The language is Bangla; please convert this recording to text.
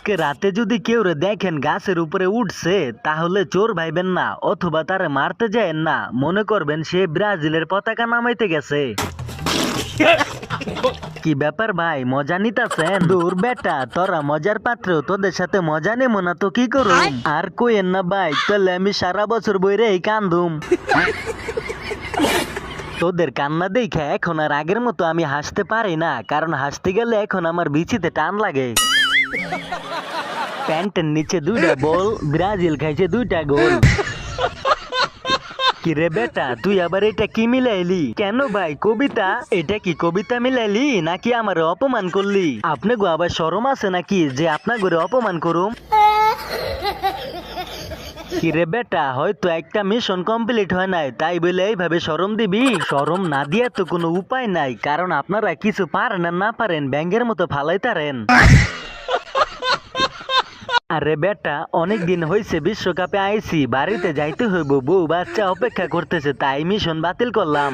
আজকে রাতে যদি কেউ রে দেখেন গাছের উপরে উঠছে তাহলে চোর ভাইবেন না অথবা তারে মারতে যায়েন না, মনে করবেন সে ব্রাজিলের পতাকা নামাইতে গেছে। কি ব্যাপার ভাই, মজা নিতাছেন? দূর বেটা, তোরা মজার পাত্র, তোদের সাথে মজা নেবো না তো কি করুম? আর কইেন না ভাই, তাহলে আমি সারা বছর বইরে কান্দুম। তোদের কান্না দেখে এখন আর আগের মতো আমি হাসতে পারি না, কারণ হাসতে গেলে এখন আমার বিচিতে টান লাগে। প্যান্টের নিচে 2টা বল, ব্রাজিল খাইছে 2টা গোল। কিরে বেটা, তুই আবার এটা কি মিলাইলি? কেন ভাই, কবিতা? এটা কি কবিতা মিলাইলি নাকি আমার অপমান করলি? আপনি গো আবার শরম আছে নাকি যে আপনার ঘরে অপমান করুম? কিরে বেটা, হয়তো একটা মিশন কমপ্লিট হয় নাই তাই বলে এইভাবে শরম দিবি? শরম না দিয়া তো কোনো উপায় নাই, কারণ আপনারা কিছু পারেন আর না পারেন ব্যাঙের মতো ফালাইতারেন। আরে বেটা, অনেক দিন হয়েছে বিশ্বকাপে আইছি, বাড়িতে যাইতে হইব, বউ বাচ্চা অপেক্ষা করতেছে, তাই মিশন বাতিল করলাম।